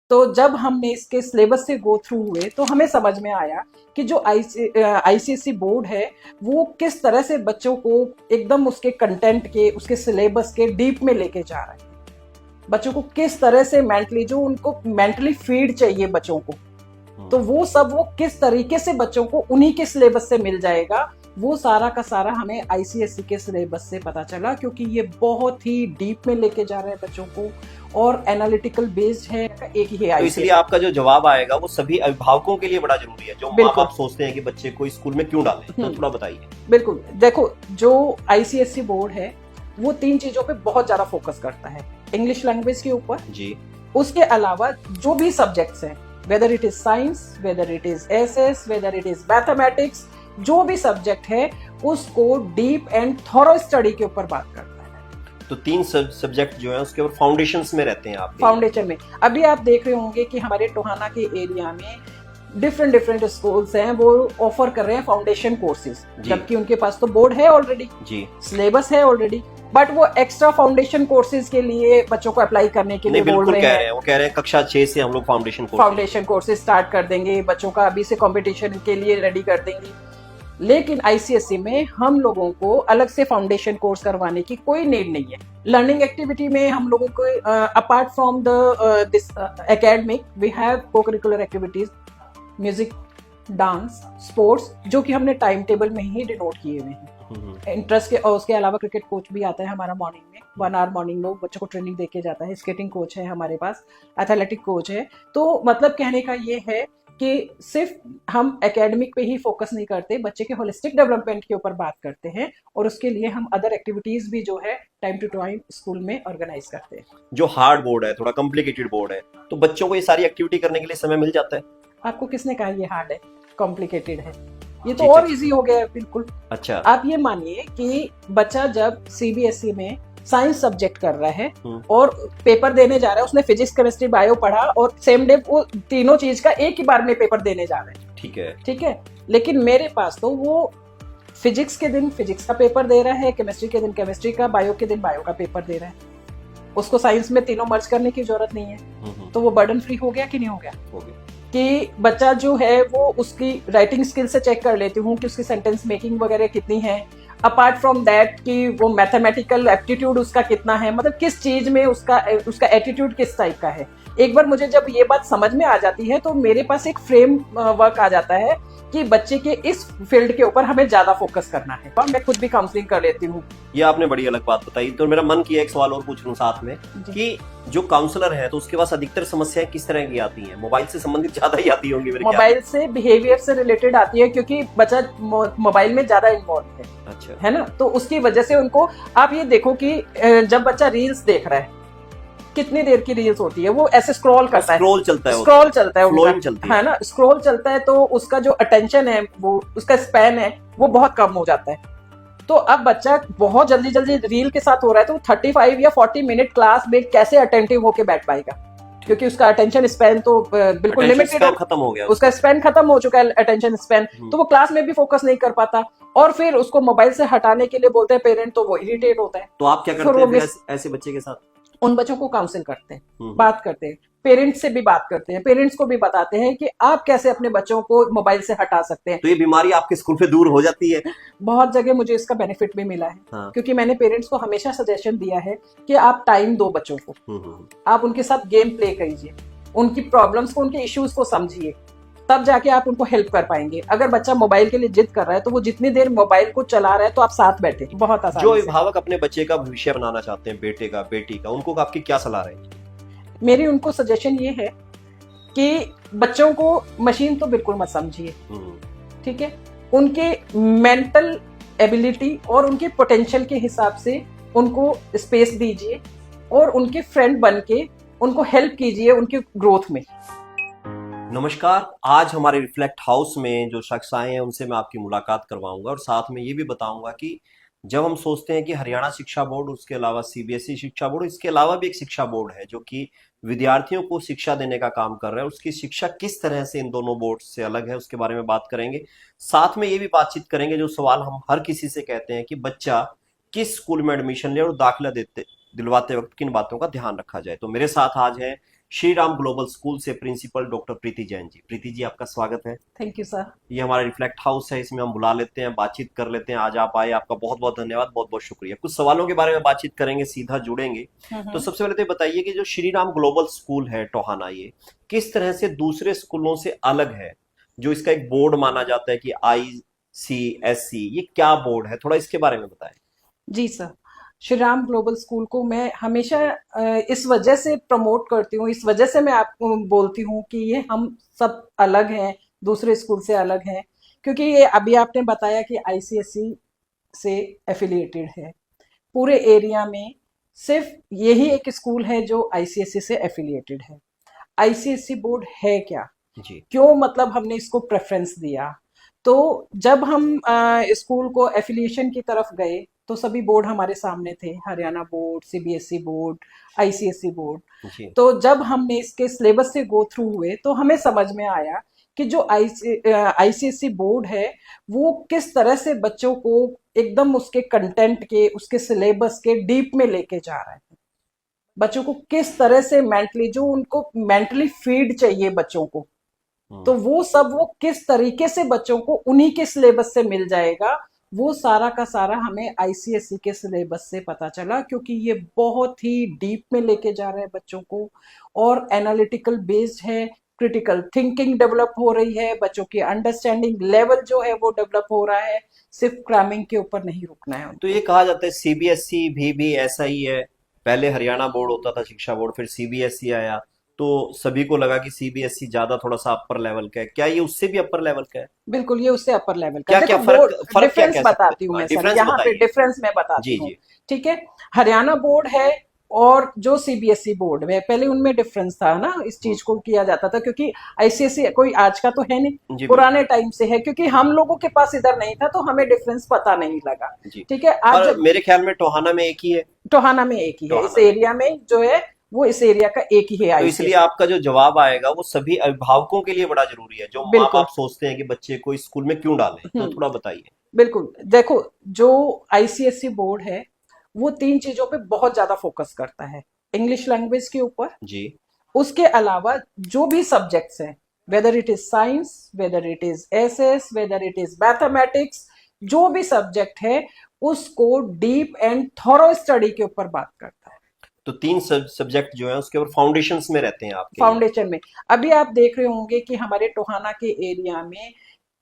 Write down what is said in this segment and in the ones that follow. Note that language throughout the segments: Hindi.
तो जब हमने इसके सिलेबस से गो थ्रू हुए तो हमें समझ में आया कि जो आईसीएसई बोर्ड है वो किस तरह से बच्चों को एकदम उसके कंटेंट के, उसके सिलेबस के डीप में लेके जा रहा है। बच्चों को किस तरह से मेंटली, जो उनको मेंटली फीड चाहिए बच्चों को, तो वो सब वो किस तरीके से बच्चों को उन्हीं के सिलेबस से मिल जाएगा, वो सारा का सारा हमें आईसीएसई के सिलेबस से पता चला। क्योंकि ये बहुत ही डीप में लेके जा रहे हैं बच्चों को और एनालिटिकल बेस्ड है, एक ही है। तो इसलिए आपका जो जवाब आएगा वो सभी अभिभावकों के लिए बड़ा जरूरी है, जो माँ बाप सोचते हैं कि बच्चे को स्कूल में क्यों डालें। तो थोड़ा बताइए। बिल्कुल, देखो जो आईसीएसई बोर्ड है वो 3 चीजों पे बहुत ज्यादा फोकस करता है। इंग्लिश लैंग्वेज के ऊपर जी, उसके अलावा जो भी सब्जेक्ट्स हैं, whether it is science, whether it is SS, whether it is mathematics, जो भी सब्जेक्ट है उसको डीप एंड थॉरो स्टडी के ऊपर बात करता है। तो 3 सब्जेक्ट जो है उसके ऊपर फाउंडेशंस में रहते हैं आप। फाउंडेशन में अभी आप देख रहे होंगे कि हमारे टोहाना के एरिया में डिफरेंट स्कूल्स हैं, वो ऑफर कर रहे हैं फाउंडेशन कोर्सेज, जबकि उनके पास तो बोर्ड है ऑलरेडी जी, सिलेबस है ऑलरेडी, बट वो एक्स्ट्रा फाउंडेशन कोर्सेज के लिए बच्चों को अप्लाई करने के लिए बोल रहे हैं। वो कह रहे हैं कक्षा 6 से हम लोग फाउंडेशन कोर्सेज स्टार्ट कर देंगे, बच्चों का अभी से कंपटीशन के लिए रेडी कर देंगे। लेकिन आईसीएसई में हम लोगों को अलग से फाउंडेशन कोर्स करवाने की कोई नीड नहीं है। लर्निंग एक्टिविटी में हम लोगों को apart from the this academic we have cocurricular activities, music, dance, sports, जो कि हमने टाइम टेबल में ही डिनोट किए हुए हैं। इंटरेस्ट के, और उसके अलावा क्रिकेट कोच भी आता है हमारा मॉर्निंग में, 1 आवर मॉर्निंग में बच्चों को ट्रेनिंग देके जाता है। स्केटिंग कोच है हमारे पास, एथलेटिक कोच है। तो मतलब कहने का ये है कि सिर्फ हम एकेडमिक पे ही फोकस नहीं करते, बच्चे के होलिस्टिक डेवलपमेंट के ऊपर बात करते हैं, और उसके लिए हम अदर एक्टिविटीज भी जो है टाइम टू टाइम स्कूल में ऑर्गेनाइज करते हैं। जो हार्ड बोर्ड है, थोड़ा कॉम्प्लिकेटेड बोर्ड है, तो बच्चों को ये सारी एक्टिविटी करने के लिए समय मिल जाता है? आपको किसने कहा ये हार्ड है, कॉम्प्लिकेटेड है? ये तो और इजी हो गया है बिल्कुल। अच्छा, आप ये मानिए कि बच्चा जब सीबीएसई में साइंस सब्जेक्ट कर रहा है और पेपर देने जा रहा है, उसने फिजिक्स, केमिस्ट्री, बायो पढ़ा और सेम डे वो तीनों चीज का एक ही बार में पेपर देने जा रहे हैं। ठीक है, लेकिन मेरे पास तो वो फिजिक्स के दिन फिजिक्स का पेपर दे रहा है, केमिस्ट्री के दिन केमिस्ट्री का, बायो के दिन बायो का पेपर दे रहा है। उसको साइंस में तीनों मर्ज करने की जरूरत नहीं है। तो वो बर्डन फ्री हो गया कि नहीं हो गया? हो गया। कि बच्चा जो है वो उसकी राइटिंग स्किल से चेक कर लेती हूँ कि उसकी सेंटेंस मेकिंग वगैरह कितनी है, अपार्ट फ्रॉम दैट कि वो मैथमेटिकल एप्टीट्यूड उसका कितना है, मतलब किस चीज में उसका एटीट्यूड किस टाइप का है। एक बार मुझे जब ये बात समझ में आ जाती है तो मेरे पास एक फ्रेम वर्क आ जाता है कि बच्चे के इस फील्ड के ऊपर हमें ज्यादा फोकस करना है, और मैं खुद भी काउंसलिंग कर लेती हूँ। ये आपने बड़ी अलग बात बताई। तो मेरा मन किया एक सवाल और पूछ लूं साथ में कि जो काउंसलर है तो उसके पास अधिकतर समस्याएं किस तरह की आती हैं? मोबाइल से संबंधित ज्यादा ही आती होंगी मेरे ख्याल। मोबाइल से, बिहेवियर से रिलेटेड आती है, क्योंकि बच्चा मोबाइल में ज्यादा इन्वॉल्व है। अच्छा, है ना? तो उसकी वजह से उनको, आप ये देखो कि जब बच्चा रील्स देख रहा है, कितनी देर की रील्स होती है, वो ऐसे स्क्रॉल करता है, स्क्रॉल चलता है ना, स्क्रॉल चलता है, तो उसका जो अटेंशन है, वो उसका स्पैन है, वो बहुत कम हो जाता है। तो अब बच्चा बहुत जल्दी जल्दी रील के साथ हो रहा है, तो 35 या 40 मिनट क्लास में कैसे अटेंटिव होके बैठ पाएगा? क्योंकि उसका अटेंशन स्पैन तो बिल्कुल लिमिटेड, खत्म हो गया, उसका स्पैन खत्म हो चुका है, अटेंशन स्पैन। तो वो क्लास में भी फोकस नहीं कर पाता, और फिर उसको मोबाइल से हटाने के लिए बोलते हैं पेरेंट, तो वो इरिटेट होता है। तो आप क्या करते हैं ऐसे बच्चे के साथ? उन बच्चों को काउंसिल करते हैं, बात करते हैं, पेरेंट्स से भी बात करते हैं, पेरेंट्स को भी बताते हैं कि आप कैसे अपने बच्चों को मोबाइल से हटा सकते हैं। तो ये बीमारी आपके स्कूल पे दूर हो जाती है? बहुत जगह मुझे इसका बेनिफिट भी मिला है। हाँ। क्योंकि मैंने पेरेंट्स को हमेशा सजेशन दिया है कि आप टाइम दो बच्चों को, आप उनके साथ गेम प्ले करिए, उनकी प्रॉब्लम्स को, उनके इश्यूज को समझिए, तब जाके आप उनको हेल्प कर पाएंगे। अगर बच्चा मोबाइल के लिए जिद कर रहा है तो वो जितनी देर मोबाइल को चला रहा है तो आप साथ बैठे, बहुत आसान। जो अभिभावक अपने बच्चे का भविष्य बनाना चाहते हैं, बेटे का, बेटी का, उनको आपकी क्या सलाह रहेगी? मेरी उनको सजेशन ये है कि बच्चों को मशीन तो बिल्कुल मत समझिए, ठीक है? उनके मेंटल एबिलिटी और उनके पोटेंशियल के हिसाब से उनको स्पेस दीजिए, और उनके फ्रेंड बन के उनको हेल्प कीजिए उनकी ग्रोथ में। नमस्कार, आज हमारे रिफ्लेक्ट हाउस में जो शख्स आए हैं उनसे मैं आपकी मुलाकात करवाऊंगा, और साथ में ये भी बताऊंगा कि जब हम सोचते हैं कि हरियाणा शिक्षा बोर्ड, उसके अलावा सीबीएसई शिक्षा बोर्ड, इसके अलावा भी एक शिक्षा बोर्ड है जो कि विद्यार्थियों को शिक्षा देने का काम कर रहा है, उसकी शिक्षा किस तरह से इन दोनों बोर्ड से अलग है उसके बारे में बात करेंगे। साथ में ये भी बातचीत करेंगे जो सवाल हम हर किसी से कहते हैं कि बच्चा किस स्कूल में एडमिशन ले और दाखिला दिलवाते वक्त किन बातों का ध्यान रखा जाए। तो मेरे साथ आज है श्री राम ग्लोबल स्कूल से प्रिंसिपल डॉक्टर प्रीति जैन जी। प्रीति जी, आपका स्वागत है। Thank you sir. ये हमारा रिफ्लेक्ट हाउस है, इसमें हम बुला लेते हैं, बातचीत कर लेते हैं। आज आप आए, आपका बहुत बहुत धन्यवाद, बहुत बहुत शुक्रिया। कुछ सवालों के बारे में बातचीत करेंगे, सीधा जुड़ेंगे। तो सबसे पहले तो बताइए कि जो श्री राम ग्लोबल स्कूल है टोहाना, ये किस तरह से दूसरे स्कूलों से अलग है? जो इसका एक बोर्ड माना जाता है कि ICSE, ये क्या बोर्ड है, थोड़ा इसके बारे में बताएं। जी sir, Shri Ram global school को मैं हमेशा इस वजह से प्रमोट करती हूँ, इस वजह से मैं आपको बोलती हूँ कि ये हम सब अलग हैं, दूसरे स्कूल से अलग हैं, क्योंकि ये अभी आपने बताया कि ICSE से एफिलिएटेड है। पूरे एरिया में सिर्फ यही एक स्कूल है जो ICSE से एफिलिएटेड है। ICSE बोर्ड है क्या, जी क्यों मतलब हमने इसको प्रेफरेंस दिया? तो जब हम स्कूल को एफिलिएशन की तरफ गए तो सभी बोर्ड हमारे सामने थे, Haryana board, CBSE board, ICSE board. जी तो जब हमने इसके सिलेबस से गो थ्रू हुए तो हमें समझ में आया कि जो ICSE बोर्ड है वो किस तरह से बच्चों को एकदम उसके कंटेंट के, उसके सिलेबस के डीप में लेके जा रहा है। बच्चों को किस तरह से मेंटली, जो उनको मेंटली फीड चाहिए बच्चों को, तो वो सब वो किस तरीके से बच्चों को उन्हीं के सिलेबस से मिल जाएगा, वो सारा का सारा हमें ICSE के सिलेबस से पता चला। क्योंकि ये बहुत ही डीप में लेके जा रहे हैं बच्चों को, और एनालिटिकल बेस्ड है, क्रिटिकल थिंकिंग डेवलप हो रही है, बच्चों की अंडरस्टैंडिंग लेवल जो है वो डेवलप हो रहा है, सिर्फ क्रैमिंग के ऊपर नहीं रुकना है। तो ये कहा जाता है CBSE भी ऐसा ही है। पहले हरियाणा बोर्ड होता था, शिक्षा बोर्ड, फिर CBSE आया, तो सभी को लगा कि CBSE ज्यादा थोड़ा सा अपर लेवल का है। क्या ये उससे भी अपर लेवल का है? बिल्कुल, ये उससे अपर लेवल का। क्या देखो क्या फर्क, फर्क क्या डिफरेंस कह सकते बताती हूँ हैं? मैं सर, डिफरेंस यहाँ पे बताइए। डिफरेंस मैं बताती जी हूँ। जी। ठीक है, हरियाणा बोर्ड है और जो CBSE बोर्ड में पहले उनमें डिफरेंस था ना, इस चीज को किया जाता था, क्योंकि ICSE कोई आज का तो है नहीं, जी पुराने टाइम से है, क्योंकि हम लोगों के पास इधर नहीं था तो हमें डिफरेंस पता नहीं लगा। जी। ठीक है, आज पर जब मेरे ख्याल में टोहाना में एक ही है। टोहाना में एक ही है, इस टोहाना में। एरिया में जो है वो इस एरिया का एक ही है तो इसलिए ICSE। आपका जो जवाब आएगा वो सभी अभिभावकों के लिए बड़ा जरूरी है, जो माँ बिल्कुल। बाप सोचते हैं कि बच्चे को इस स्कूल में क्यों डालें। तो थोड़ा बताइए। बिल्कुल, देखो जो ICSE बोर्ड है वो 3 चीजों पे बहुत ज्यादा फोकस करता है। इंग्लिश लैंग्वेज के ऊपर, जी उसके अलावा जो भी सब्जेक्ट्स हैं, whether it is science, whether it is SS, whether it is mathematics, जो भी सब्जेक्ट है उसको डीप एंड थॉरो स्टडी के ऊपर बात करता है। तो 3 सब्जेक्ट जो है उसके ऊपर फाउंडेशंस में रहते हैं आपके यहाँ। फाउंडेशन में अभी आप देख रहे होंगे कि हमारे टोहाना के एरिया में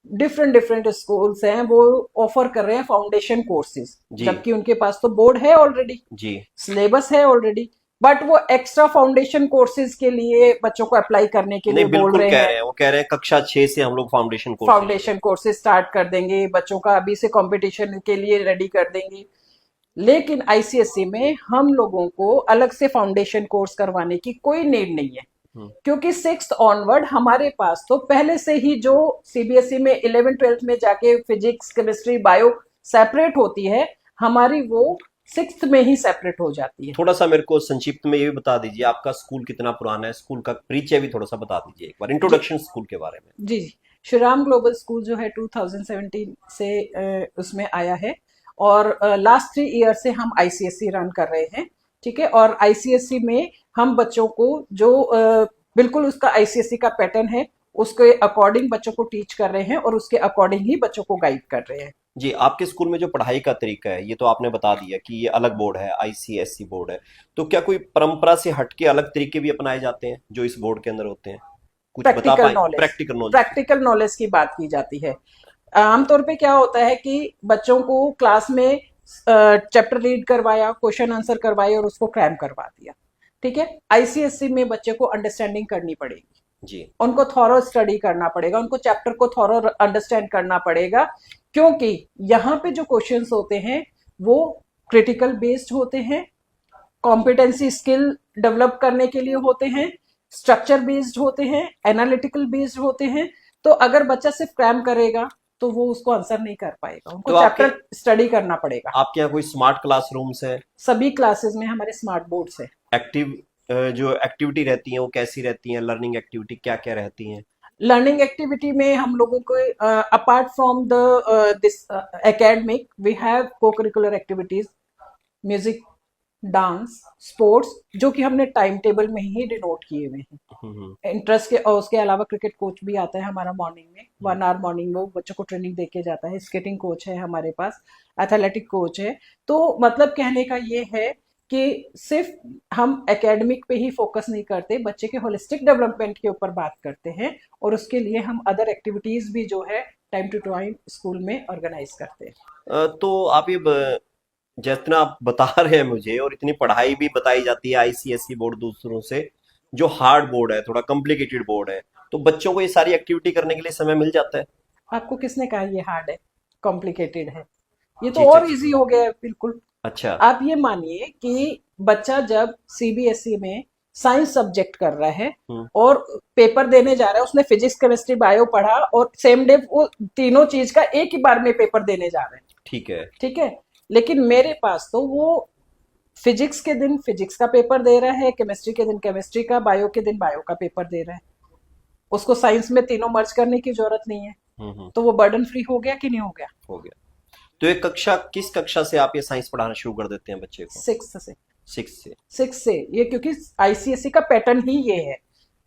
डिफरेंट डिफरेंट स्कूल्स हैं, वो ऑफर कर रहे हैं फाउंडेशन कोर्सेज, जी जबकि उनके पास तो बोर्ड है ऑलरेडी, जी। सिलेबस है ऑलरेडी, बट वो एक्स्ट्रा फाउंडेशन कोर्सेज के लिए बच्चों को अप्लाई करने के लिए नहीं, बोल बिल्कुल रहे कह हैं। रहे हैं, वो कह रहे हैं कक्षा 6 से हम लोग फाउंडेशन कोर्स लेंगे। फाउंडेशन कोर्सेज स्टार्ट कर देंगे, बच्चों का अभी से कंपटीशन के लिए रेडी कर देंगे। लेकिन ICSE में हम लोगों को अलग से फाउंडेशन कोर्स करवाने की कोई नीड नहीं है, क्योंकि 6th ऑनवर्ड हमारे पास तो पहले से ही जो CBSE में 11th-12th में जाके फिजिक्स, केमिस्ट्री, बायो सेपरेट होती है, हमारी वो 6th में ही सेपरेट हो जाती है। थोड़ा सा मेरे को संक्षिप्त में ये भी बता दीजिए, आपका स्कूल कितना पुराना है, स्कूल का परिचय भी थोड़ा सा बता दीजिए, एक बार इंट्रोडक्शन स्कूल के बारे में। जी जी, श्री राम ग्लोबल स्कूल जो है 2017 से उसमें आया है, और लास्ट 3 ईयर से हम ICSE रन कर रहे हैं। ठीक है, और ICSE में हम बच्चों को जो बिल्कुल उसका ICSE का पैटर्न है उसके अकॉर्डिंग बच्चों को टीच कर रहे हैं और उसके अकॉर्डिंग ही बच्चों को गाइड कर रहे हैं। जी, आपके स्कूल में जो पढ़ाई का तरीका है, ये तो आपने बता दिया कि ये अलग बोर्ड है, ICSE बोर्ड है, तो क्या कोई परंपरा से हटके अलग तरीके भी अपनाए जाते हैं जो इस बोर्ड के अंदर होते हैं? कुछ बता प्रैक्टिकल पाए? Knowledge, practical knowledge. Practical knowledge की बात की जाती है। आमतौर पे क्या होता है कि बच्चों को क्लास में चैप्टर रीड करवाया, क्वेश्चन आंसर करवाए और उसको क्रैम करवा दिया। ठीक है, ICSE में बच्चे को अंडरस्टैंडिंग करनी पड़ेगी जी उनको थॉरो स्टडी करना पड़ेगा, उनको चैप्टर को थॉरो अंडरस्टैंड करना पड़ेगा, क्योंकि यहाँ पे जो क्वेश्चंस होते हैं वो क्रिटिकल बेस्ड होते हैं, कॉम्पिटेंसी स्किल डेवलप करने के लिए होते हैं, स्ट्रक्चर बेस्ड होते हैं, एनालिटिकल बेस्ड होते हैं। तो अगर बच्चा सिर्फ क्रैम करेगा तो वो उसको आंसर नहीं कर पाएगा, उनको तो चैप्टर स्टडी करना पड़ेगा। आपके यहाँ कोई स्मार्ट क्लासरूम्स है? सभी क्लासेस में हमारे स्मार्ट बोर्ड्स है। एक्टिव जो एक्टिविटी रहती है वो कैसी रहती है? लर्निंग एक्टिविटी क्या क्या रहती हैं? लर्निंग एक्टिविटी में हम लोगों को apart from the this academic we have cocurricular activities, music dance, sports, जो कि हमने टाइम टेबल में ही डिनोट किए हुए हैं। इंटरेस्ट के, और उसके अलावा क्रिकेट कोच भी आता है हमारा मॉर्निंग में, 1 आवर मॉर्निंग में वो बच्चों को ट्रेनिंग दे के जाता है। स्केटिंग कोच है हमारे पास, एथलेटिक कोच है। तो मतलब कहने का ये है कि सिर्फ हम एकेडमिक पे ही फोकस नहीं करते, बच्चे के होलिस्टिक डेवलपमेंट के ऊपर बात करते हैं, और उसके लिए हम अदर एक्टिविटीज भी जो है टाइम टू टाइम स्कूल में ऑर्गेनाइज करते हैं। तो आप ये जितना आप बता रहे हैं मुझे, और इतनी पढ़ाई भी बताई जाती है आईसीएसई बोर्ड दूसरों से, जो हार्ड बोर्ड है, थोड़ा कॉम्प्लिकेटेड बोर्ड है, तो बच्चों को ये सारी एक्टिविटी करने के लिए समय मिल जाता है? आपको किसने कहा ये हार्ड है, कॉम्प्लिकेटेड है? ये तो जी जी और जी। इजी हो गया है बिल्कुल। अच्छा। आप ये मानिए कि बच्चा जब सीबीएसई में साइंस सब्जेक्ट कर रहा है हम्म। और पेपर देने जा रहा है, उसने फिजिक्स केमिस्ट्री बायो पढ़ा और सेम डे वो तीनों चीज का एक ही बार में पेपर देने जा रहे हैं। ठीक है। ठीक है, लेकिन मेरे पास तो वो फिजिक्स के दिन फिजिक्स का पेपर दे रहा है, केमिस्ट्री के दिन केमिस्ट्री का, बायो के दिन बायो का पेपर दे रहा है। उसको साइंस में तीनों मर्ज करने की जरूरत नहीं है। हम्म। तो वो बर्डन फ्री हो गया कि नहीं हो गया? हो गया। तो ये कक्षा, किस कक्षा से आप ये साइंस पढ़ाना शुरू कर देते हैं बच्चे को? 6th से। 6 से? 6 से, ये क्योंकि आईसीएसई का पैटर्न ही ये है।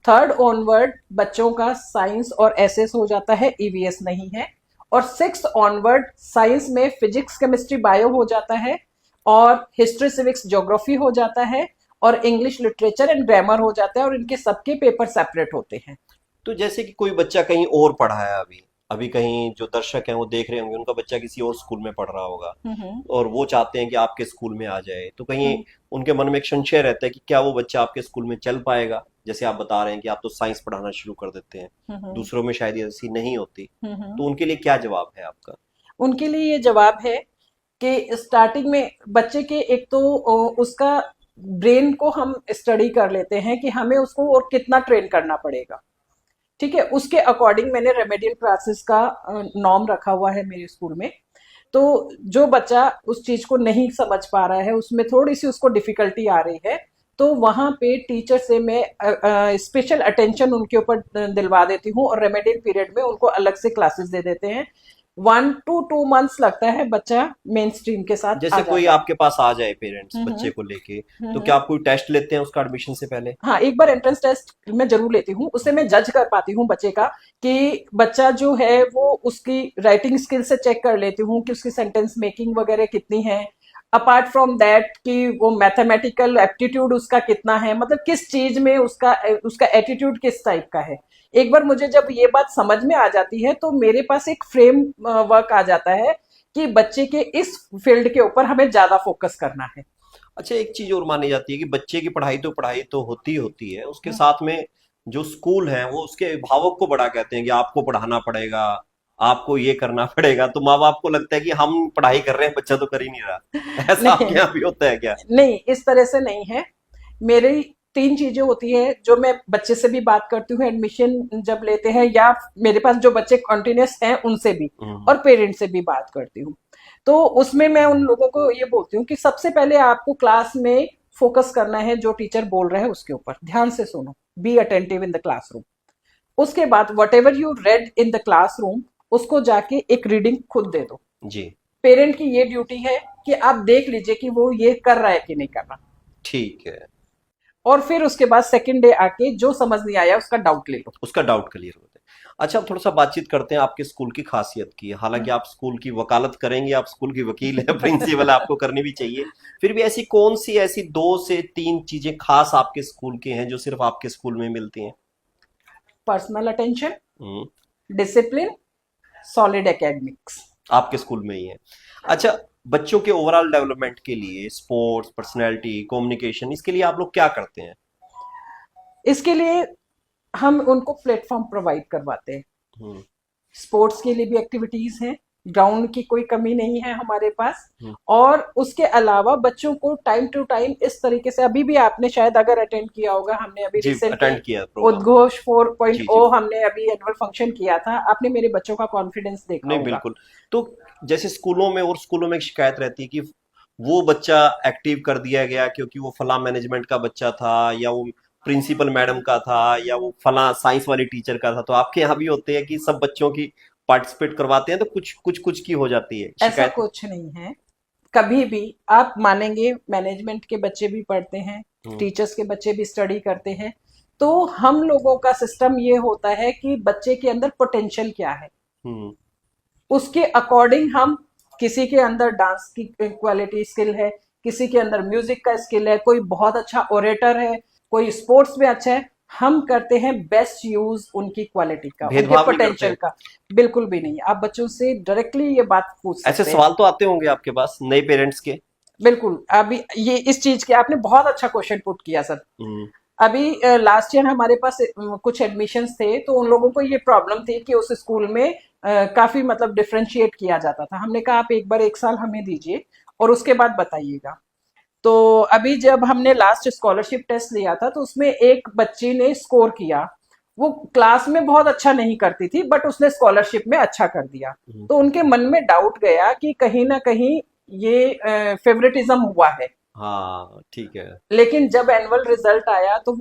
3rd ऑनवर्ड बच्चों का साइंस और एसएस हो जाता है, ईवीएस नहीं है। और 6th ऑनवर्ड साइंस में फिजिक्स केमिस्ट्री बायो हो जाता है, और हिस्ट्री सिविक्स ज्योग्राफी हो जाता है, और इंग्लिश लिटरेचर एंड ग्रामर हो जाता है, और इनके सबके पेपर सेपरेट होते हैं। तो जैसे कि कोई बच्चा कहीं और पढ़ा है, अभी अभी कहीं जो दर्शक हैं वो देख रहे होंगे, उनका बच्चा किसी और स्कूल में पढ़ रहा होगा, हम्म। और वो चाहते हैं कि आपके स्कूल में आ जाए, तो कहीं हम्म। उनके मन में एक संशय रहता है कि क्या वो बच्चा आपके स्कूल में चल पाएगा? जैसे आप बता रहे हैं कि आप तो साइंस पढ़ाना शुरू कर देते हैं, हम्म। दूसरों में शायद ये ऐसी नहीं होती, हम्म। तो उनके लिए क्या जवाब है आपका? उनके लिए ये जवाब है कि स्टार्टिंग में बच्चे के एक तो उसका ब्रेन को हम स्टडी कर लेते हैं कि हमें उसको और कितना ट्रेन करना पड़ेगा। ठीक है, उसके अकॉर्डिंग मैंने रेमेडियल क्लासेस का नॉर्म रखा हुआ है मेरे स्कूल में। तो जो बच्चा उस चीज को नहीं समझ पा रहा है, उसमें थोड़ी सी उसको डिफिकल्टी आ रही है, तो वहां पे टीचर से मैं स्पेशल अटेंशन उनके ऊपर दिलवा देती हूँ, और रेमेडियल पीरियड में उनको अलग से क्लासेस दे देते हैं। 1 to 2 months लगता है, बच्चा मेन स्ट्रीम के साथ आ जैसे कोई जाता है। आपके पास आ जाए पेरेंट्स हम्म। बच्चे को लेके, तो हम्म। क्या आप कोई टेस्ट लेते हैं उसका एडमिशन से पहले? हाँ, एक बार एंट्रेंस टेस्ट मैं जरूर लेती हूँ, उससे मैं जज कर पाती हूँ बच्चे का, कि बच्चा जो है वो उसकी राइटिंग स्किल से चेक कर लेती हूँ कि उसकी सेंटेंस मेकिंग वगैरह कितनी है। अपार्ट फ्रॉम दैट कि वो मैथमेटिकल एप्टीट्यूड उसका कितना है, मतलब किस चीज में उसका उसका एटीट्यूड किस टाइप का है। एक बार मुझे जब ये बात समझ में आ जाती है, तो मेरे पास एक फ्रेम वर्क आ जाता है कि बच्चे के इस फील्ड के ऊपर हमें ज्यादा फोकस करना है। अच्छा, एक चीज और मानी जाती है कि बच्चे की पढ़ाई तो होती ही होती है, उसके साथ में जो स्कूल है वो उसके अभिभावक को बड़ा कहते हैं कि आपको पढ़ाना पड़ेगा, आपको ये करना पड़ेगा, तो माँ बाप को लगता है कि हम पढ़ाई कर रहे हैं, बच्चा तो कर ही नहीं रहा। ऐसा आपके नहीं, यहाँ भी होता है क्या? नहीं, इस तरह से नहीं है। मेरी 3 चीजें होती है जो मैं बच्चे से भी बात करती हूँ एडमिशन जब लेते हैं, या मेरे पास जो बच्चे कॉन्टिन्यूस हैं उनसे भी, हम्म। और पेरेंट्स से भी बात करती हूँ। तो उसमें मैं उन लोगों को ये बोलती हूँ कि सबसे पहले आपको क्लास में फोकस करना है, जो टीचर बोल रहा है उसके ऊपर ध्यान से सुनो, be attentive in the classroom. उसके बाद what ever you read in the classroom, उसको जाके एक रीडिंग खुद दे दो। जी। पेरेंट की ये ड्यूटी है कि आप देख लीजिए कि वो ये कर रहा है कि नहीं कर रहा, ठीक है। और फिर उसके बाद सेकंड डे आके जो समझ नहीं आया उसका डाउट ले लो। उसका डाउट क्लियर होता है। अच्छा, अब थोड़ा सा बातचीत करते हैं आपके स्कूल की खासियत की। हालांकि आप स्कूल की वकालत करेंगे, आप स्कूल की वकील है, प्रिंसिपल आपको करनी भी चाहिए, फिर भी ऐसी कौन सी ऐसी 2 से 3 चीजें खास आपके स्कूल के हैं जो सिर्फ आपके स्कूल में मिलती हैं? Personal attention, hmm. Discipline, solid academics. आपके स्कूल में ही है। अच्छा, बच्चों के ओवरऑल डेवलपमेंट के लिए स्पोर्ट्स, पर्सनैलिटी, कम्युनिकेशन, इसके लिए आप लोग क्या करते हैं? इसके लिए हम उनको प्लेटफॉर्म प्रोवाइड करवाते हैं। हम्म। स्पोर्ट्स के लिए भी एक्टिविटीज हैं, ग्राउंड की कोई कमी नहीं है हमारे पास। हम्म। और उसके अलावा बच्चों को टाइम टू टाइम इस तरीके से, अभी भी आपने शायद अगर अटेंड किया होगा, हमने अभी जी, रिसेंटली अटेंड किया प्रोग्राम। उद्घोष जी जी। 4.0 हमने अभी एनुअल फंक्शन किया था, आपने मेरे बच्चों का कॉन्फिडेंस देखा नहीं, होगा। बिल्कुल। तो जैसे स्कूलों में, और स्कूलों में एक शिकायत रहती है कि वो बच्चा एक्टिव कर दिया गया क्योंकि वो फला मैनेजमेंट का बच्चा था, या वो प्रिंसिपल मैडम का था, या वो फला साइंस वाली टीचर का था। तो आपके यहाँ भी होते हैं कि सब बच्चों की पार्टिसिपेट करवाते हैं, तो कुछ कुछ कुछ की हो जाती है ऐसा शिकायत? कुछ नहीं है। कभी भी आप मानेंगे, मैनेजमेंट के बच्चे भी पढ़ते हैं, टीचर्स के बच्चे भी स्टडी करते हैं, तो हम लोगों का सिस्टम ये होता है कि बच्चे के अंदर पोटेंशियल क्या है, उसके अकॉर्डिंग हम, किसी के अंदर डांस की क्वालिटी स्किल है, किसी के अंदर म्यूजिक का स्किल है, कोई बहुत अच्छा ओरेटर है, कोई स्पोर्ट्स में अच्छा है, हम करते हैं बेस्ट यूज उनकी क्वालिटी का, उनके भेदभाव नहीं पोटेंशियल करते। का। बिल्कुल भी नहीं। आप बच्चों से डायरेक्टली ये बात पूछ ऐसे सकते हैं। सवाल तो आते होंगे आपके पास नए पेरेंट्स के। बिल्कुल। अभी ये इस चीज के आपने बहुत अच्छा क्वेश्चन पुट किया सर। हम्म, अभी लास्ट ईयर हमारे पास कुछ एडमिशंस थे, तो उन लोगों को ये प्रॉब्लम थी कि उस स्कूल में काफी मतलब डिफरेंशिएट किया जाता था। हमने कहा आप एक बार 1 साल हमें दीजिए और उसके बाद बताइएगा। तो अभी जब हमने लास्ट स्कॉलरशिप टेस्ट लिया था, तो उसमें एक बच्ची ने स्कोर किया, वो क्लास में बहुत अच्छा नहीं करती थी, बट उसने स्कॉलरशिप में अच्छा कर दिया। तो उनके मन में डाउट गया कि कहीं ना कहीं ये फेवरेटिज्म हुआ है। हाँ ठीक है। लेकिन जब एनुअल रिजल्ट आया, तो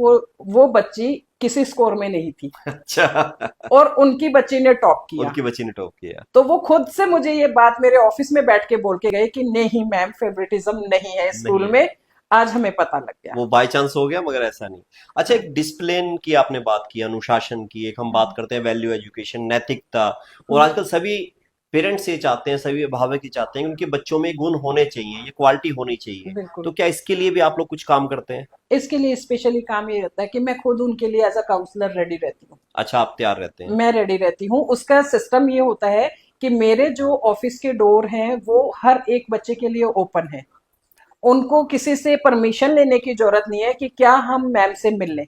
वो बच्ची किसी स्कोर में नहीं थी अच्छा। और उनकी बच्ची ने टॉप किया। उनकी बच्ची ने टॉप किया। तो वो खुद से मुझे ये बात मेरे ऑफिस में बैठ के बोल के गए कि नहीं मैम, फेवरेटिज्म नहीं है स्कूल नहीं, में, आज हमें पता लग गया। वो बाय चांस हो गया, मगर ऐसा नहीं। अच्छा, एक डिसिप्लिन की आपने बात की, अनुशासन की, एक हम बात करते हैं वैल्यू एजुकेशन, नैतिकता। और आजकल सभी पेरेंट्स ये चाहते हैं, सभी अभिभावक ये चाहते हैं कि उनके बच्चों में गुण होने चाहिए, ये क्वालिटी होनी चाहिए। बिल्कुल। तो क्या इसके लिए भी आप लोग कुछ काम करते हैं? इसके लिए स्पेशली काम ये रहता है कि मैं खुद उनके लिए एज अ काउंसलर रेडी रहती हूँ। अच्छा, आप तैयार रहते हैं। मैं रेडी रहती हूँ। उसका सिस्टम ये होता है कि मेरे जो ऑफिस के डोर हैं वो हर एक बच्चे के लिए ओपन है। उनको किसी से परमिशन लेने की जरूरत नहीं है कि क्या हम मैम से मिल लें।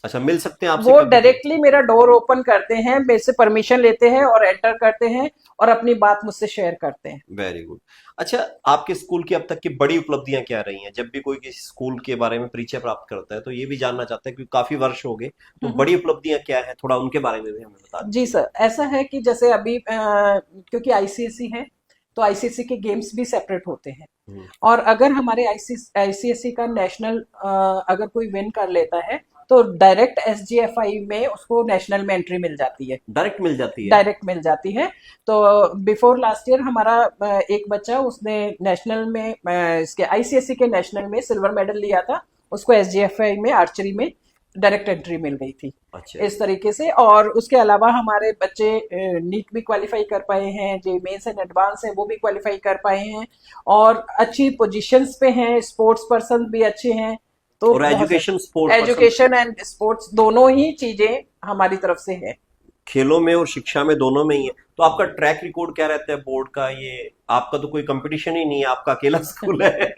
अच्छा, मिल सकते हैं आपसे वो कभी भी? डायरेक्टली मेरा डोर ओपन करते हैं, मेरे से परमिशन लेते हैं और एंटर करते हैं और अपनी बात मुझसे शेयर करते हैं। Very good. अच्छा, आपके स्कूल की अब तक की बड़ी उपलब्धियां क्या रही हैं? जब भी कोई किसी स्कूल के बारे में परिचय प्राप्त करता है तो ये भी जानना चाहता है, क्योंकि काफी वर्ष हो गए, तो बड़ी उपलब्धियां क्या है, थोड़ा उनके बारे में भी हमें बता जी दीजिए। सर, ऐसा है कि जैसे अभी क्योंकि आईसीएसई है, तो आईसीएसई के गेम्स भी सेपरेट होते हैं। हम्म, और अगर हमारे आईसीएसई का नेशनल अगर कोई विन कर लेता है, तो डायरेक्ट एसजीएफआई में उसको नेशनल में एंट्री मिल जाती है। डायरेक्ट मिल जाती है? डायरेक्ट मिल जाती है। तो बिफोर लास्ट ईयर हमारा एक बच्चा, उसने नेशनल में इसके आईसीएसई के नेशनल में सिल्वर मेडल लिया था, उसको एसजीएफआई में आर्चरी में डायरेक्ट एंट्री मिल गई थी। अच्छा। इस तरीके से। और उसके अलावा हमारे बच्चे नीट भी क्वालिफाई कर पाए हैं, जो मेंस एंड एडवांस है वो भी क्वालिफाई कर पाए हैं और अच्छी पोजीशंस पे हैं, स्पोर्ट्स पर्सन भी अच्छे हैं। तो और बहुत education sport education and sports दोनों ही चीजें हमारी तरफ से है। खेलों में और शिक्षा में दोनों में ही है। तो आपका ट्रैक रिकॉर्ड क्या रहता है बोर्ड का? ये आपका तो कोई कंपटीशन ही नहीं है, आपका अकेला स्कूल है।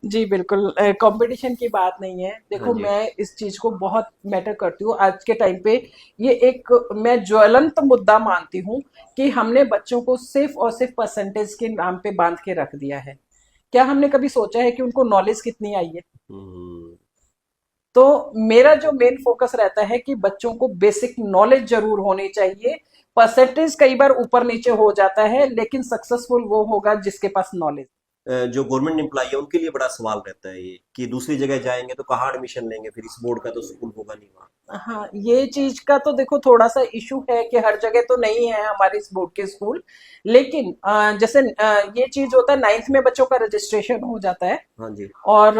जी बिल्कुल, कंपटीशन की बात नहीं है। हाँ देखो, जी। मैं इस चीज को बहुत मैटर करती हूँ आज के टाइम पे। ये एक मैं ज्वलंत मुद्दा मानती हूँ कि हमने बच्चों को सिर्फ और सिर्फ परसेंटेज के नाम पे बांध के रख दिया है। क्या हमने कभी सोचा है कि उनको नॉलेज कितनी आई है? हम्म, तो मेरा जो मेन फोकस रहता है कि बच्चों को बेसिक नॉलेज जरूर होनी चाहिए। परसेंटेज कई बार ऊपर नीचे हो जाता है, लेकिन सक्सेसफुल वो होगा जिसके पास नॉलेज। जो गवर्नमेंट एम्प्लॉय है उनके लिए बड़ा सवाल रहता है ये, कि दूसरी जगह जाएंगे तो कहाँ एडमिशन लेंगे, फिर इस बोर्ड का तो स्कूल होगा नहीं वहाँ। हाँ, ये चीज का तो देखो थोड़ा सा इशू है कि हर जगह तो नहीं है हमारे इस बोर्ड के स्कूल। लेकिन जैसे ये चीज होता है, 9th में बच्चों का रजिस्ट्रेशन हो जाता है हाँ जी। और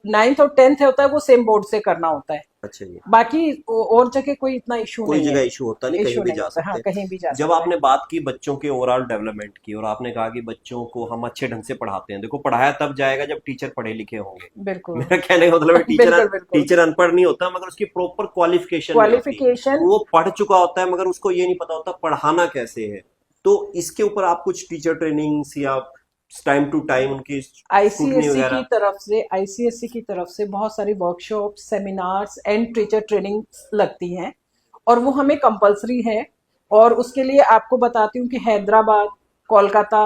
9th और 10th होता है वो सेम बोर्ड से करना होता है। अच्छा जी। बाकी और जगह कोई इतना इशू कोई नहीं है। जगह इशू होता नहीं, कहीं इशू भी नहीं जा होता, हाँ सकते हैं। कहीं भी जा जब सकता है। आपने बात की बच्चों के ओवरऑल डेवलपमेंट की, और आपने कहा कि बच्चों को हम अच्छे ढंग से पढ़ाते हैं, देखो पढ़ाया तब जाएगा जब टीचर पढ़े लिखे होंगे। बिल्कुल। मेरा कहने का मतलब है, बिल्कुल बिल्कुल। टीचर अनपढ़ नहीं होता, मगर उसकी प्रॉपर क्वालिफिकेशन नहीं होती। क्वालिफिकेशन। वो पढ़ चुका होता है, मगर उसको ये नहीं पता होता पढ़ाना कैसे है। तो इसके ऊपर आप कुछ टीचर ट्रेनिंग्स या टाइम टू टाइम उनकी स्कूटनी वगैरह? आईसीएससी की तरफ से बहुत सारी workshop, seminars and teacher training लगती हैं और वो हमें कंपलसरी है। और उसके लिए आपको बताती हूँ कि हैदराबाद, कोलकाता,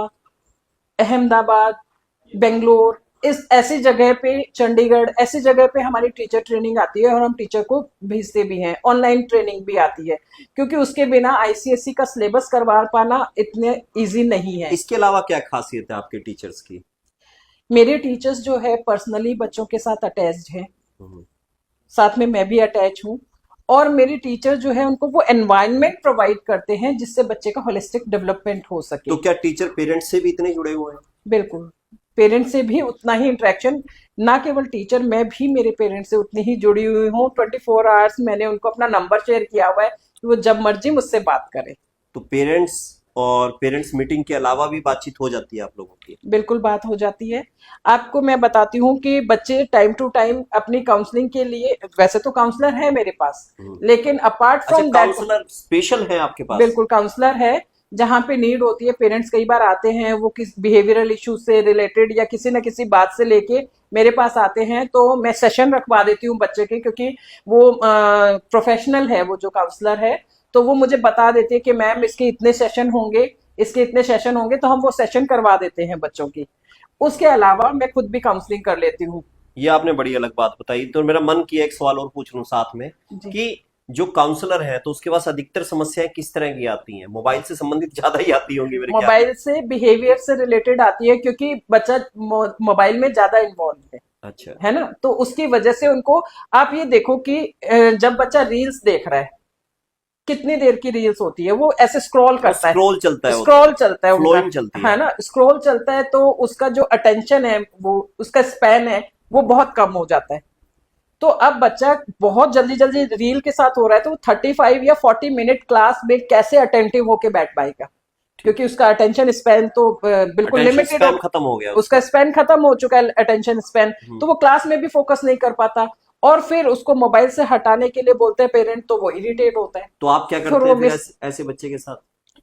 अहमदाबाद, बेंगलोर, इस ऐसी जगह पे, चंडीगढ़, ऐसी जगह पे हमारी टीचर ट्रेनिंग आती है और हम टीचर को भेजते भी हैं। ऑनलाइन ट्रेनिंग भी आती है, क्योंकि उसके बिना आईसीएसई का सिलेबस करवा पाना इतने इजी नहीं है। इसके अलावा क्या खासियत है आपके टीचर्स की? मेरे टीचर्स जो है पर्सनली बच्चों के साथ अटैच्ड हैं, हम्म। साथ में मैं भी अटैच हूँ। और मेरी टीचर जो है उनको वो एनवायरनमेंट प्रोवाइड करते हैं जिससे बच्चे का होलिस्टिक डेवलपमेंट हो सके। तो क्या टीचर पेरेंट्स से भी इतने जुड़े हुए हैं? बिल्कुल, पेरेंट्स से भी उतना ही इंटरेक्शन, ना केवल टीचर, मैं भी मेरे पेरेंट्स से उतनी ही जुड़ी हुई हूँ। 24 आवर्स मैंने उनको अपना नंबर शेयर किया हुआ है कि वो जब मर्जी मुझसे बात करें। तो पेरेंट्स और पेरेंट्स मीटिंग के अलावा भी बातचीत हो जाती है आप लोगों की? बिल्कुल बात हो जाती है। आपको मैं बताती हूँ कि बच्चे टाइम टू टाइम अपनी काउंसलिंग के लिए, वैसे तो काउंसलर है मेरे पास, लेकिन अपार्ट अच्छा, फ्रॉम दैट, काउंसलर स्पेशल है आपके पास? बिल्कुल काउंसलर है। जहाँ पे नीड होती है, पेरेंट्स कई बार आते हैं, वो किस बिहेवियरल इशू से रिलेटेड या किसी न किसी बात से लेके मेरे पास आते हैं, तो मैं सेशन रखवा देती हूँ बच्चे के, क्योंकि वो प्रोफेशनल है, वो जो काउंसलर है, तो वो मुझे बता देती है कि मैम इसके इतने सेशन होंगे, इसके इतने सेशन होंगे, तो हम वो सेशन करवा देते हैं बच्चों की। उसके अलावा मैं खुद भी काउंसलिंग कर लेती हूँ। ये आपने बड़ी अलग बात बताई, तो मेरा मन किया एक सवाल और पूछ लूं साथ में जी। कि जो काउंसलर है तो उसके पास अधिकतर समस्याएं किस तरह की आती हैं? मोबाइल से संबंधित ज्यादा ही आती होंगी मेरे ख्याल में। मोबाइल से, बिहेवियर से रिलेटेड आती है, क्योंकि बच्चा मोबाइल में ज्यादा इन्वॉल्व अच्छा। है ना, तो उसकी वजह से उनको, आप ये देखो कि जब बच्चा रील्स देख रहा है, कितनी देर की रील्स होती है, वो ऐसे स्क्रॉल करता है, स्क्रॉल चलता है, स्क्रॉल चलता है फ्लोइंग उनका, चलती है ना, स्क्रॉल चलता है, तो उसका जो अटेंशन है, वो उसका स्पैन है, वो बहुत कम हो जाता है। तो अब बच्चा बहुत जल्दी जल्दी रील के साथ हो रहा है, तो 35 या 40 मिनट क्लास में कैसे अटेंटिव होके बैठ पाएगा, क्योंकि उसका अटेंशन स्पैन तो बिल्कुल अटेंशन लिमिटेड स्पैन खत्म हो गया उसका स्पैन खत्म हो चुका है, अटेंशन स्पैन, तो वो क्लास में भी फोकस नहीं कर पाता। और फिर उसको मोबाइल से हटाने के लिए बोलते हैं पेरेंट, तो वो इरिटेट होता है। तो आप क्या फिर करते वो हैं फिर ऐसे बच्चे के साथ?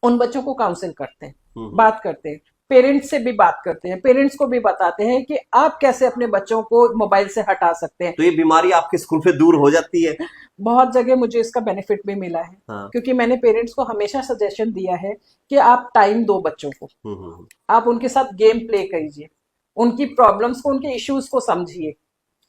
उन बच्चों को काउंसिल करते हैं, हम्म। बात करते हैं, पेरेंट्स से भी बात करते हैं, पेरेंट्स को भी बताते हैं कि आप कैसे अपने बच्चों को मोबाइल से हटा सकते हैं। तो ये बीमारी आपके स्कूल पे दूर हो जाती है? बहुत जगह मुझे इसका बेनिफिट भी मिला है, हाँ। क्योंकि मैंने पेरेंट्स को हमेशा सजेशन दिया है कि आप टाइम दो बच्चों को, आप उनके साथ गेम प्ले कीजिए, उनकी प्रॉब्लम्स को, उनके इश्यूज को समझिए,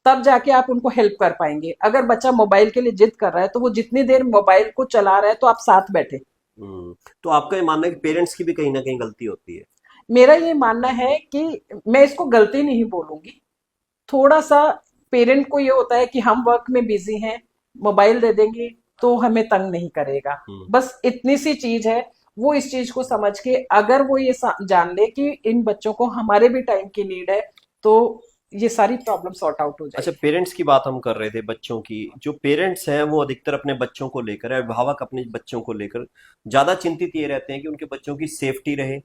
तब जाके आप उनको हेल्प कर पाएंगे। अगर बच्चा मोबाइल के लिए जिद कर रहा है, तो वो जितनी देर मोबाइल को चला रहा है, तो आप साथ बैठे। तो आपका ये मानना है कि पेरेंट्स की भी कहीं ना कहीं गलती होती है? मेरा ये मानना है कि मैं इसको गलती नहीं बोलूंगी, थोड़ा सा पेरेंट को ये होता है कि हम वर्क में बिजी हैं, मोबाइल दे देंगे तो हमें तंग नहीं करेगा, बस इतनी सी चीज है। वो इस चीज को समझ के अगर वो ये जान ले कि इन बच्चों को हमारे भी टाइम की नीड है, तो ये सारी प्रॉब्लम सॉर्ट आउट हो जाएगी। अच्छा, पेरेंट्स की बात हम कर रहे थे, बच्चों की। जो पेरेंट्स हैं वो अधिकतर अपने बच्चों को लेकर, अभिभावक अपने बच्चों को लेकर ज्यादा चिंतित ये रहते हैं कि उनके बच्चों की सेफ्टी रहे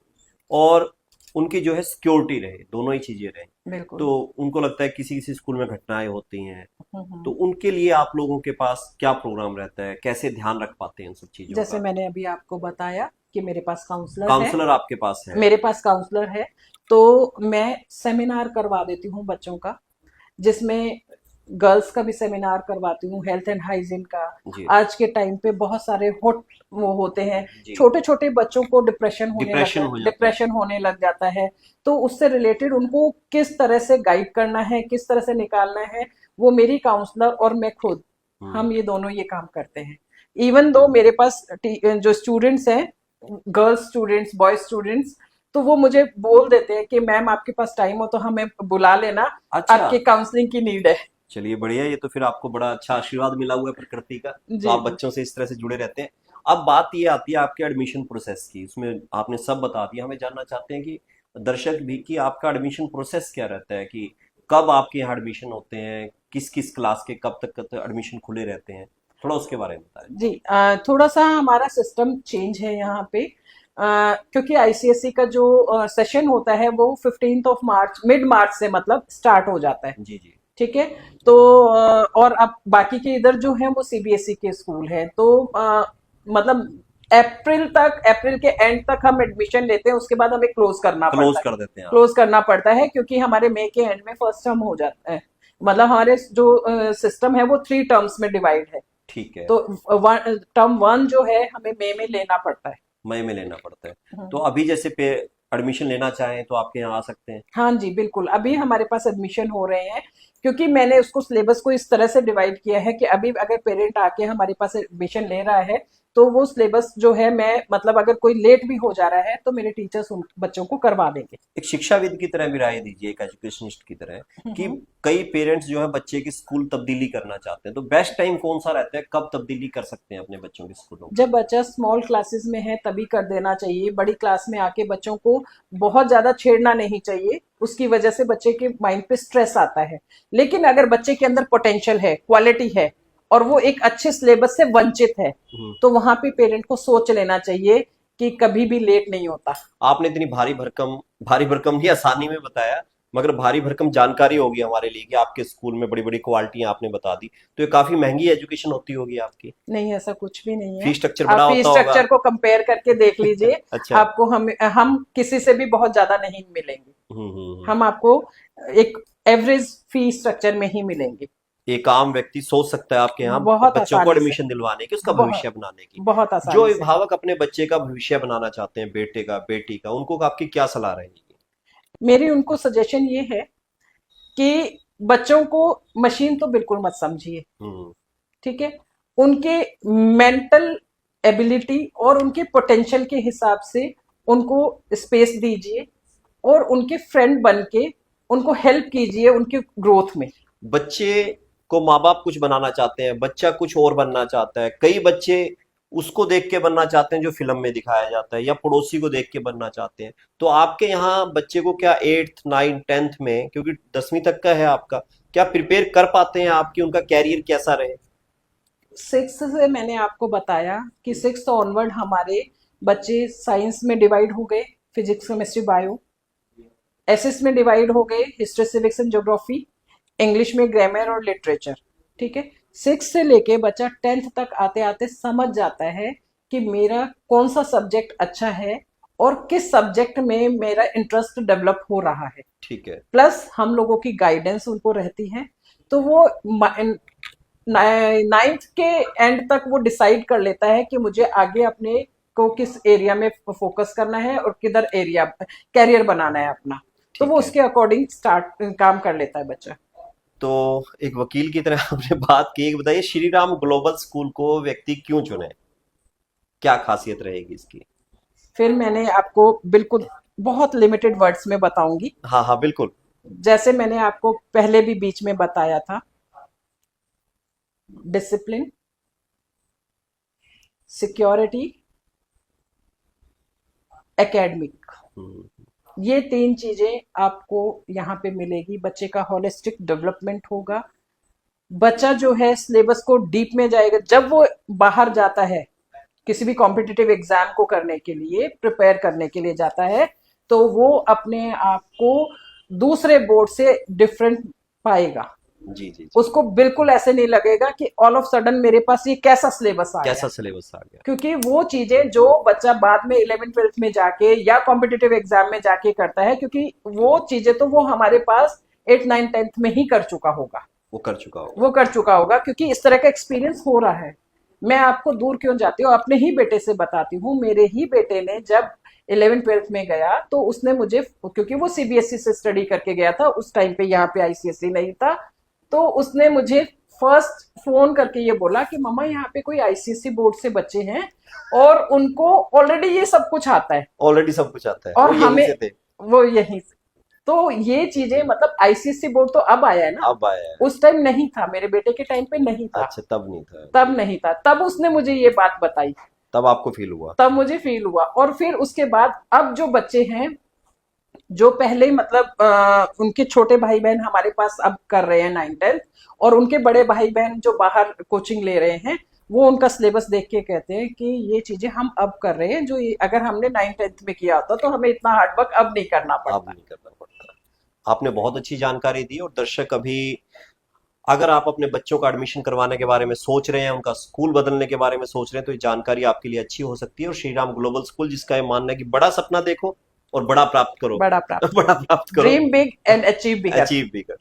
और उनकी जो है सिक्योरिटी रहे, दोनों ही चीजें रहे। बिल्कुल। तो उनको लगता है किसी किसी स्कूल में घटनाएं होती हैं, हम्म। तो उनके लिए आप लोगों के पास क्या प्रोग्राम रहता है, कैसे ध्यान रख पाते हैं उन सब चीजों जैसे का? मैंने अभी आपको बताया कि मेरे पास काउंसलर है, काउंसलर आपके पास है? मेरे पास काउंसलर है, तो मैं सेमिनार करवा देती हूँ बच्चों का, जिसमें गर्ल्स का भी सेमिनार करवाती हूँ, हेल्थ एंड हाइजीन का। जी। आज के टाइम पे बहुत सारे हॉट वो होते हैं, जी। छोटे छोटे बच्चों को डिप्रेशन होने लग जाता है, तो उससे रिलेटेड उनको किस तरह से गाइड करना है, किस तरह से निकालना है, वो मेरी काउंसलर और मैं खुद, हम ये दोनों ये काम करते हैं। इवन दो मेरे पास जो स्टूडेंट्स हैं, गर्ल्स स्टूडेंट्स, बॉयज स्टूडेंट्स, तो वो मुझे बोल देते हैं कि मैम आपके पास टाइम हो तो हमें बुला लेना, अच्छा। आपके काउंसलिंग की नीड है। चलिए बढ़िया, ये तो फिर आपको बड़ा अच्छा आशीर्वाद मिला हुआ है प्रकृति का, तो आप बच्चों से इस तरह से जुड़े रहते हैं। अब बात ये आती है आपके एडमिशन प्रोसेस की, उसमें आपने सब बता दिया। हमें जानना चाहते हैं कि दर्शक भी, कि आपका एडमिशन प्रोसेस क्या रहता है, कि कब आपके यहाँ एडमिशन होते हैं, किस किस क्लास के कब तक एडमिशन खुले रहते हैं, थोड़ा उसके बारे में बताएं। जी, थोड़ा सा हमारा सिस्टम चेंज है यहाँ पे, क्योंकि आईसीएसई का जो सेशन होता है वो 15 मार्च, मिड मार्च से मतलब स्टार्ट हो जाता है। जी जी। ठीक है, तो और अब बाकी के इधर जो है वो सीबीएसई के स्कूल है, तो मतलब अप्रैल के एंड तक हम एडमिशन लेते हैं, उसके बाद हमें क्लोज कर देते हैं। क्लोज करना पड़ता है, क्योंकि हमारे मई के एंड में फर्स्ट टर्म हो जाता है, मतलब हमारे जो सिस्टम है वो 3 टर्म्स में डिवाइड है। ठीक है। तो टर्म 1 जो है हमें मई में लेना पड़ता है। मई में लेना पड़ता है, तो अभी जैसे एडमिशन लेना चाहें तो आपके यहाँ आ सकते हैं? हाँ जी बिल्कुल, अभी हमारे पास एडमिशन हो रहे हैं, क्योंकि मैंने उसको सिलेबस को इस तरह से डिवाइड किया है कि अभी अगर पेरेंट आके हमारे पास एडमिशन ले रहा है, तो वो सिलेबस जो है मैं मतलब अगर कोई लेट भी हो जा रहा है तो मेरे टीचर्स उन बच्चों को करवा देंगे। एक शिक्षाविद की तरह भी राय दीजिए, एक एजुकेशनिस्ट की तरह, कि हम्म। कई पेरेंट्स जो है बच्चे की स्कूल तब्दीली करना चाहते हैं, तो बेस्ट टाइम कौन सा रहता है, कब तब्दीली कर सकते हैं अपने बच्चों के स्कूलों में? जब बच्चा स्मॉल क्लासेस में है तभी कर देना चाहिए। बड़ी क्लास में आके बच्चों को बहुत ज्यादा छेड़ना नहीं चाहिए, उसकी वजह से बच्चे के माइंड पे स्ट्रेस आता है। लेकिन अगर बच्चे के अंदर पोटेंशियल है, क्वालिटी है और वो एक अच्छे सिलेबस से वंचित है, तो वहां पे पेरेंट को सोच लेना चाहिए कि कभी भी लेट नहीं होता। आपने इतनी भारी भरकम ही आसानी में बताया, मगर भारी भरकम जानकारी होगी हमारे लिए कि आपके स्कूल में बड़ी बड़ी क्वालिटियां आपने बता दी, तो ये काफी महंगी एजुकेशन होती होगी आपकी। नहीं, ऐसा कुछ भी नहीं है। फीस स्ट्रक्चर आप बड़ा फीस होता होगा। स्ट्रक्चर को कंपेयर करके देख लीजिए। अच्छा। आपको हम किसी से भी बहुत ज्यादा नहीं मिलेंगे। हम आपको एक एवरेज फी स्ट्रक्चर में ही मिलेंगे। एक आम व्यक्ति सोच सकता है आपके यहाँ बहुत बच्चों को आसानी से, एडमिशन दिलवाने की, उसका बहुत भविष्य बनाने की। बहुत जो आसानी से। अभिभावक अपने बच्चे का भविष्य बनाना चाहते हैं, बेटे का, बेटी का, उनको आपकी क्या सलाह रहेगी? मेरी उनको सजेशन ये है कि बच्चों को मशीन तो बिल्कुल मत समझिए, हम्म। ठीक है। उनके मेंटल एबिलिटी और उनके पोटेंशियल के हिसाब से उनको स्पेस दीजिए और उनके फ्रेंड बन के उनको हेल्प कीजिए उनके ग्रोथ में। बच्चे को माँ बाप कुछ बनाना चाहते हैं, बच्चा कुछ और बनना चाहता है, कई बच्चे उसको देख के बनना चाहते हैं जो फिल्म में दिखाया जाता है, या पड़ोसी को देख के बनना चाहते हैं। तो आपके यहाँ बच्चे को क्या 8th 9th 10th में, क्योंकि 10वीं तक का है आपका, क्या प्रिपेयर कर पाते हैं आपकी, उनका कैरियर कैसा रहे? 6 से मैंने आपको बताया कि 6 ऑनवर्ड हमारे बच्चे साइंस में डिवाइड हो गए, फिजिक्स केमिस्ट्री बायो। एसएस में डिवाइड हो गए, history civics and geography. English में ग्रामर और लिटरेचर, ठीक है। 6 से लेके बच्चा 10th तक आते आते समझ जाता है कि मेरा कौन सा सब्जेक्ट अच्छा है और किस सब्जेक्ट में मेरा इंटरेस्ट डेवलप हो रहा है, ठीक है। प्लस हम लोगों की गाइडेंस उनको रहती है। तो वो 9th के एंड तक वो डिसाइड कर लेता है कि मुझे आगे अपने को किस एरिया में फोकस करना है और किधर एरिया कैरियर बनाना है अपना। तो वो उसके अकॉर्डिंग स्टार्ट काम कर लेता है बच्चा। तो एक वकील की तरह आपने बात की, एक बताइए, श्री राम ग्लोबल स्कूल को व्यक्ति क्यों चुने, क्या खासियत रहेगी इसकी? फिर मैंने आपको बिल्कुल बहुत लिमिटेड वर्ड्स में बताऊंगी। हाँ हाँ बिल्कुल। जैसे मैंने आपको पहले भी बीच में बताया था, डिसिप्लिन, सिक्योरिटी, एकेडमिक, ये 3 चीजें आपको यहाँ पे मिलेगी। बच्चे का होलिस्टिक डेवलपमेंट होगा। बच्चा जो है सिलेबस को डीप में जाएगा। जब वो बाहर जाता है किसी भी कॉम्पिटिटिव एग्जाम को करने के लिए, प्रिपेयर करने के लिए जाता है, तो वो अपने आप को दूसरे बोर्ड से डिफरेंट पाएगा। जी। उसको बिल्कुल ऐसे नहीं लगेगा कि ऑल ऑफ सडन मेरे पास ये कैसा सिलेबस आ कैसा गया। सिलेबस आ गया। क्योंकि वो चीजें जो बच्चा बाद में 11th 12th में जाके या कॉम्पिटिटिव एग्जाम में जाके करता है, क्योंकि वो चीजें तो वो हमारे पास 8th 9th 10th में ही कर चुका होगा। वो कर चुका होगा क्योंकि इस तरह का एक्सपीरियंस हो रहा है। मैं आपको दूर क्यों जाती हूँ, अपने ही बेटे से बताती हूँ। मेरे ही बेटे ने जब 11th 12th में गया तो उसने मुझे, क्योंकि वो सीबीएसई से स्टडी करके गया था उस टाइम पे, यहाँ पे आईसीएसई नहीं था, तो उसने मुझे फर्स्ट फोन करके ये बोला कि मम्मा यहाँ पे कोई आईसीएसई बोर्ड से बच्चे हैं और उनको ऑलरेडी ये सब कुछ आता है। ऑलरेडी सब कुछ आता है और वो हमें यहीं से थे। वो यहीं से। तो ये चीजें मतलब आईसीएसई बोर्ड तो अब आया है ना, अब आया है। उस टाइम नहीं था, मेरे बेटे के टाइम पे नहीं था। अच्छा, तब नहीं था। तब नहीं था, तब उसने मुझे ये बात बताई, तब आपको फील हुआ? तब मुझे फील हुआ। और फिर उसके बाद अब जो बच्चे हैं जो पहले मतलब उनके छोटे भाई बहन हमारे पास अब कर रहे हैं 9th 10th, और उनके बड़े भाई बहन जो बाहर कोचिंग ले रहे हैं, वो उनका सिलेबस देख के कहते हैं कि ये चीजें हम अब कर रहे हैं जो अगर हमने 9th 10th में किया होता तो हमें इतना हार्ड वर्क अब नहीं करना पड़ता। आपने बहुत अच्छी जानकारी दी। और दर्शक, अभी अगर आप अपने बच्चों का एडमिशन करवाने के बारे में सोच रहे हैं, उनका स्कूल बदलने के बारे में सोच रहे हैं, तो ये जानकारी आपके लिए अच्छी हो सकती है। और श्री राम ग्लोबल स्कूल, जिसका ये मानना है कि बड़ा सपना देखो और बड़ा प्राप्त करो, बड़ा प्राप्त करो, ड्रीम बिग एंड अचीव बिगर।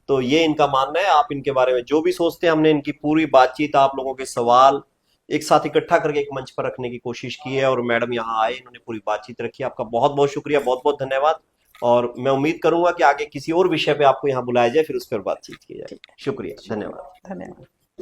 तो ये इनका मानना है। आप इनके बारे में जो भी सोचते हैं, हमने इनकी पूरी बातचीत, आप लोगों के सवाल एक साथ इकट्ठा करके एक मंच पर रखने की कोशिश की है, और मैडम यहाँ आए, इन्होंने पूरी बातचीत रखी। आपका बहुत बहुत शुक्रिया, बहुत बहुत धन्यवाद। और मैं उम्मीद करूंगा कि आगे किसी और विषय पे आपको यहाँ बुलाया जाए, फिर उस पर बातचीत की जाए। शुक्रिया, धन्यवाद।